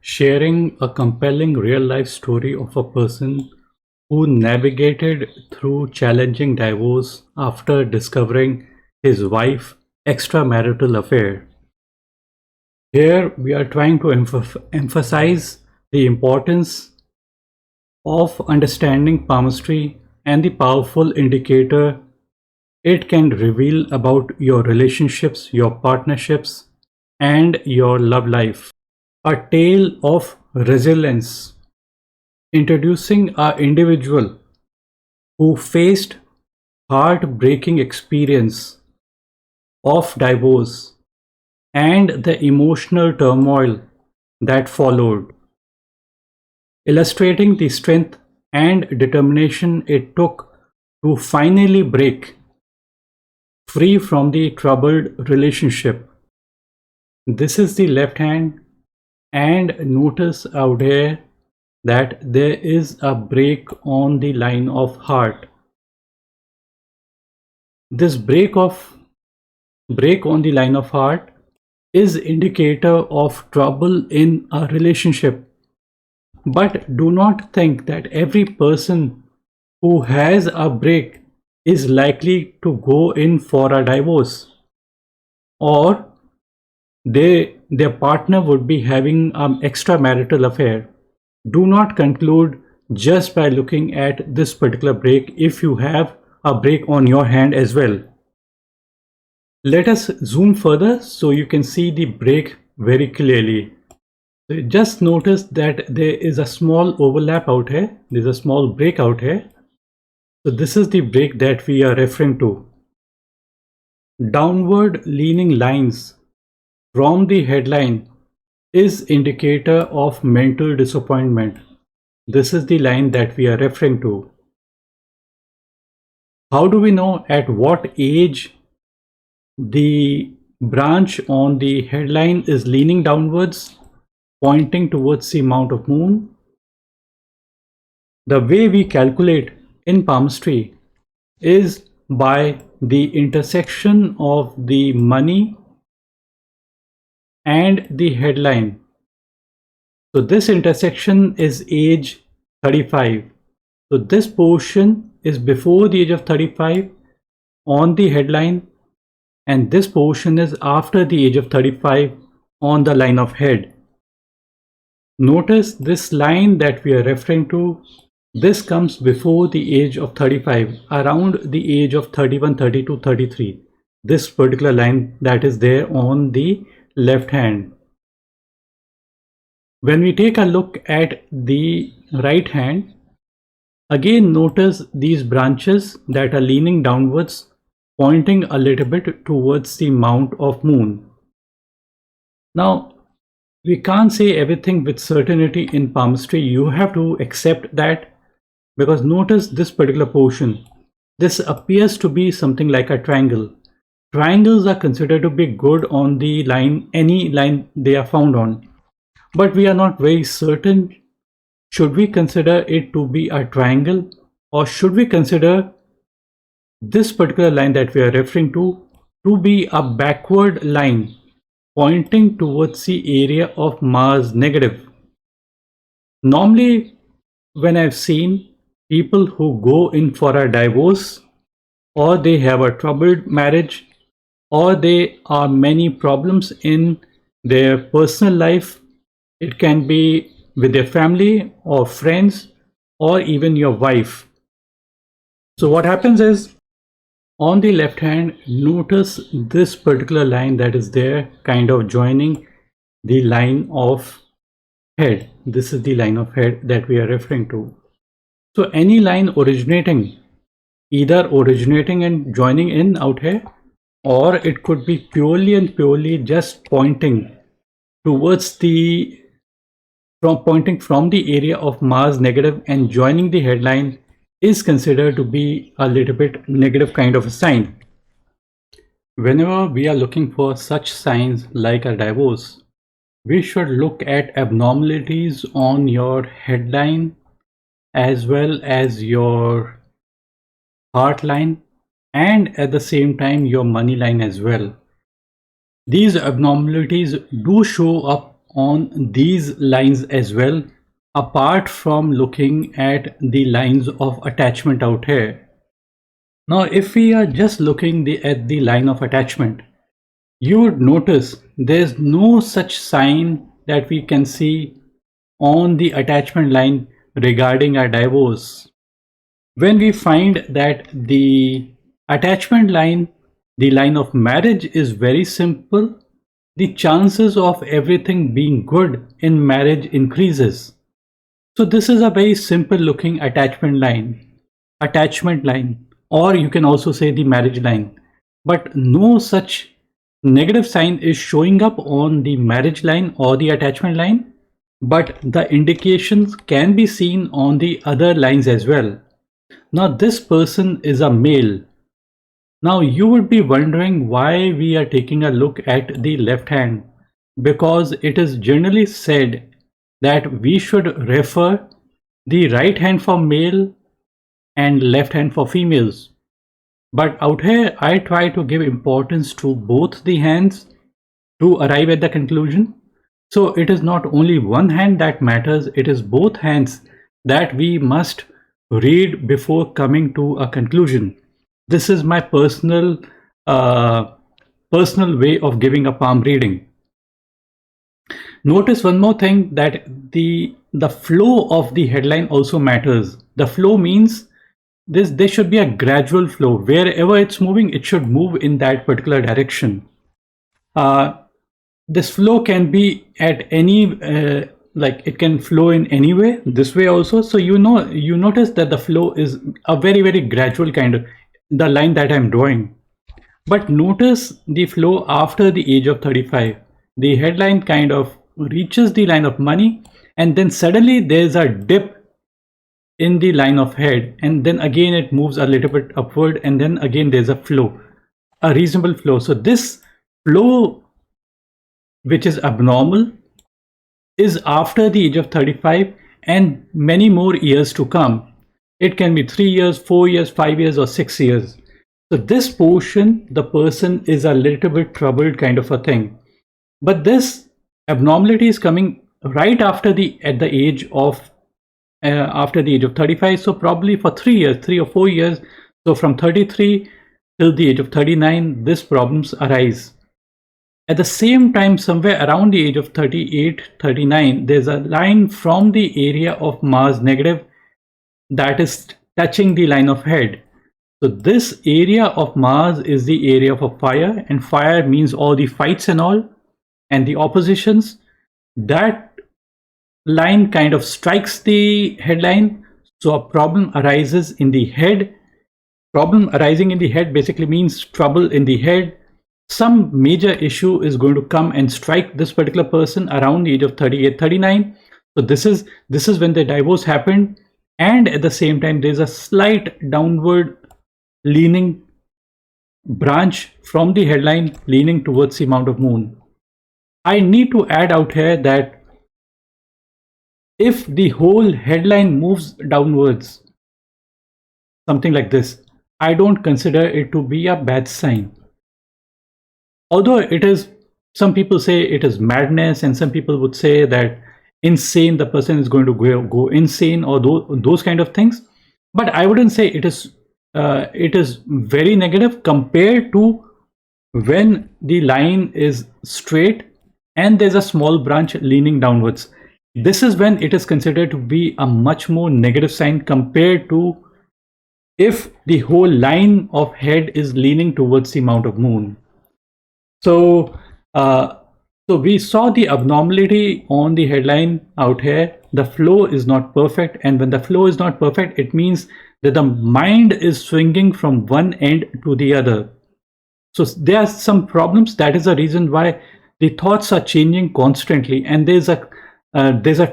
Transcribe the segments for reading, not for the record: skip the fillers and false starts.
sharing a compelling real-life story of a person who navigated through challenging divorce after discovering his wife's extramarital affair. Here we are trying to emphasize the importance of understanding palmistry and the powerful indicator it can reveal about your relationships, your partnerships, and your love life. A tale of resilience, introducing an individual who faced heartbreaking experience of divorce and the emotional turmoil that followed, illustrating the strength and determination it took to finally break free from the troubled relationship. This is the left hand, and notice out here that there is a break on the line of heart. This break on the line of heart is indicator of trouble in a relationship. But do not think that every person who has a break is likely to go in for a divorce, or their partner would be having an extramarital affair. Do not conclude just by looking at this particular break if you have a break on your hand as well. Let us zoom further so you can see the break very clearly. Just notice that there is a small overlap out here. There's a small break out here. So this is the break that we are referring to. Downward leaning lines from the headline is indicator of mental disappointment. This is the line that we are referring to. How do we know at what age the branch on the headline is leaning downwards, pointing towards the mount of moon? The way we calculate in palmistry is by the intersection of the money and the headline. So this intersection is age 35. So this portion is before the age of 35 on the headline, and this portion is after the age of 35 on the line of head. Notice this line that we are referring to, this comes before the age of 35, around the age of 31, 32, 33. This particular line that is there on the left hand. When we take a look at the right hand, again notice these branches that are leaning downwards, pointing a little bit towards the mount of moon. Now, we can't say everything with certainty in palmistry. You have to accept that, because notice this particular portion. This appears to be something like a triangle. Triangles are considered to be good on the line, any line they are found on. But we are not very certain. Should we consider it to be a triangle, or should we consider this particular line that we are referring to be a backward line pointing towards the area of Mars negative? Normally, when I've seen people who go in for a divorce, or they have a troubled marriage, or there are many problems in their personal life, it can be with their family or friends or even your wife. So what happens is, on the left hand, notice this particular line that is there, kind of joining the line of head. This is the line of head that we are referring to. So any line originating, either originating and joining in out here, or it could be purely and purely just pointing towards the, pointing from the area of Mars negative and joining the headline, is considered to be a little bit negative kind of a sign. Whenever we are looking for such signs like a divorce, we should look at abnormalities on your headline as well as your heart line, and at the same time your money line as well. These abnormalities do show up on these lines as well, apart from looking at the lines of attachment out here. Now, if we are just looking at the line of attachment, you would notice there's no such sign that we can see on the attachment line regarding a divorce. When we find that the attachment line, the line of marriage, is very simple, the chances of everything being good in marriage increases. So this is a very simple looking attachment line, or you can also say the marriage line. But no such negative sign is showing up on the marriage line or the attachment line, but the indications can be seen on the other lines as well. Now this person is a male. Now you would be wondering why we are taking a look at the left hand, because it is generally said that we should refer the right hand for male and left hand for females. But out here I try to give importance to both the hands to arrive at the conclusion. So it is not only one hand that matters, it is both hands that we must read before coming to a conclusion. This is my personal way of giving a palm reading. Notice one more thing, that the flow of the headline also matters. The flow means there should be a gradual flow. Wherever it's moving, it should move in that particular direction. This flow can be at any like it can flow in any way, this way also. So you notice that the flow is a very, very gradual kind of the line that I'm drawing. But notice the flow after the age of 35. The headline kind of reaches the line of money, and then suddenly there's a dip in the line of head, and then again it moves a little bit upward, and then again there's a flow, a reasonable flow. So this flow, which is abnormal, is after the age of 35 and many more years to come. It can be 3 years, 4 years, 5 years, or 6 years. So this portion, the person is a little bit troubled kind of a thing. But this abnormality is coming right after the age of 35. So probably for 3 years, 3 or 4 years. So from 33 till the age of 39, these problems arise. At the same time, somewhere around the age of 38, 39, there's a line from the area of Mars negative that is touching the line of head. So this area of Mars is the area of fire, and fire means all the fights and all, and the oppositions. That line kind of strikes the headline. So a problem arises in the head. Problem arising in the head basically means trouble in the head. Some major issue is going to come and strike this particular person around the age of 38, 39. So this is when the divorce happened, and at the same time there's a slight downward leaning branch from the headline leaning towards the amount of moon. I need to add out here that if the whole headline moves downwards, something like this, I don't consider it to be a bad sign. Although it is, some people say it is madness, and some people would say that insane, the person is going to go insane, or those kind of things. But I wouldn't say it is very negative compared to when the line is straight and there's a small branch leaning downwards. This is when it is considered to be a much more negative sign compared to if the whole line of head is leaning towards the amount of moon. So we saw the abnormality on the headline out here. The flow is not perfect, and when the flow is not perfect, it means that the mind is swinging from one end to the other. So there are some problems. That is the reason why the thoughts are changing constantly, and there's a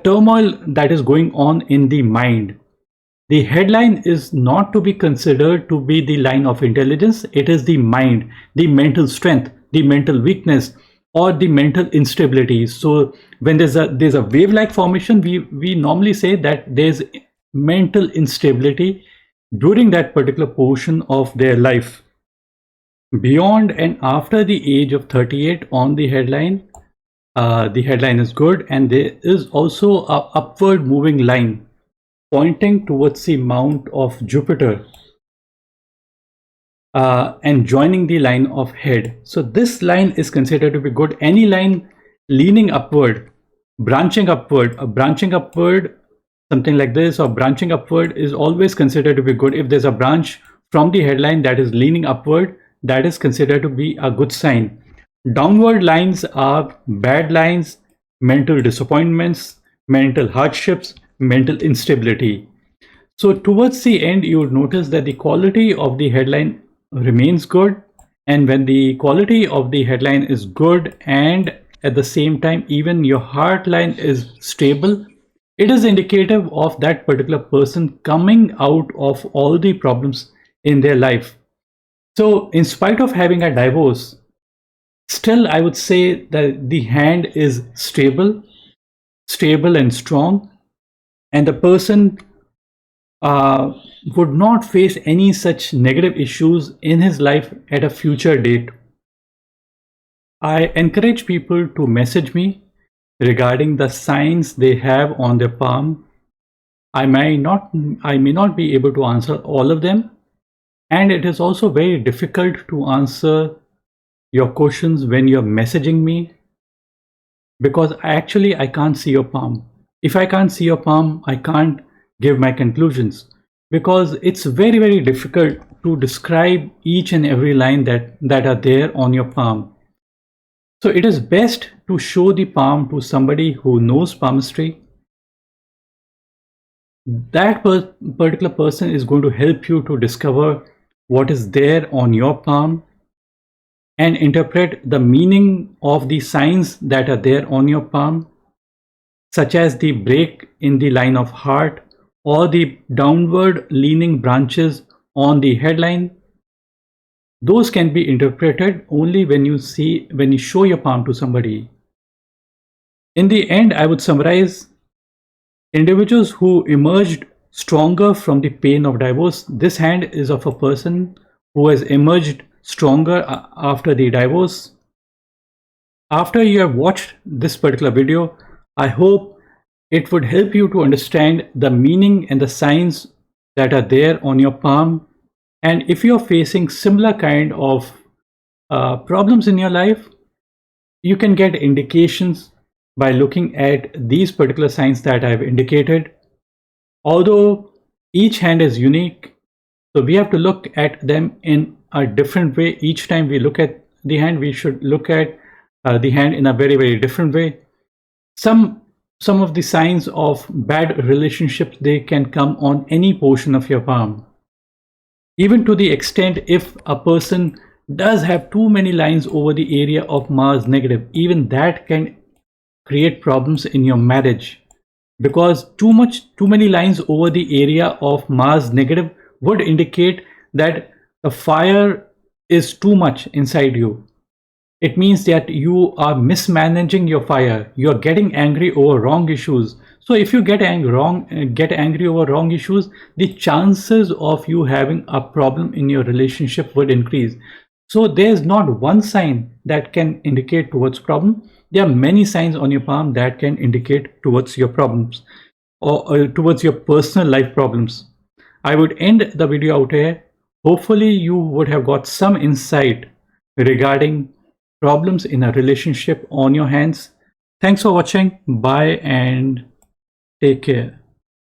turmoil that is going on in the mind. The headline is not to be considered to be the line of intelligence. It is the mind, the mental strength, the mental weakness, or the mental instability. So when there's a wave-like formation, we normally say that there's mental instability during that particular portion of their life. Beyond and after the age of 38 on the headline, the headline is good, and there is also a upward moving line pointing towards the mount of Jupiter and joining the line of head. So this line is considered to be good. Any line leaning upward, branching upward, something like this, or branching upward is always considered to be good. If there's a branch from the headline that is leaning upward, that is considered to be a good sign. Downward lines are bad lines, mental disappointments, mental hardships, mental instability. So towards the end, you would notice that the quality of the headline remains good. And when the quality of the headline is good and at the same time, even your heart line is stable, it is indicative of that particular person coming out of all the problems in their life. So in spite of having a divorce, still I would say that the hand is stable and strong, and the person would not face any such negative issues in his life at a future date. I encourage people to message me regarding the signs they have on their palm. I may not be able to answer all of them, and it is also very difficult to answer your questions when you're messaging me, because actually I can't see your palm. If I can't see your palm, I can't give my conclusions, because it's very difficult to describe each and every line that are there on your palm. So it is best to show the palm to somebody who knows palmistry. That particular person is going to help you to discover what is there on your palm and interpret the meaning of the signs that are there on your palm, such as the break in the line of heart or the downward leaning branches on the headline. Those can be interpreted only when you show your palm to somebody. In the end, I would summarize: individuals who emerged stronger from the pain of divorce. This hand is of a person who has emerged stronger after the divorce. After you have watched this particular video, I hope it would help you to understand the meaning and the signs that are there on your palm. And if you're facing similar kind of problems in your life, you can get indications by looking at these particular signs that I've indicated. Although each hand is unique, so we have to look at them in a different way. Each time we look at the hand, we should look at the hand in a very different way. Some of the signs of bad relationships, they can come on any portion of your palm. Even to the extent if a person does have too many lines over the area of Mars negative, even that can create problems in your marriage, because too many lines over the area of Mars negative would indicate that the fire is too much inside you. It means that you are mismanaging your fire. You're getting angry over wrong issues. So if you get angry over wrong issues, the chances of you having a problem in your relationship would increase. So there's not one sign that can indicate towards problem. There are many signs on your palm that can indicate towards your problems or towards your personal life problems. I would end the video out here. Hopefully you would have got some insight regarding problems in a relationship on your hands. Thanks for watching. Bye and take care.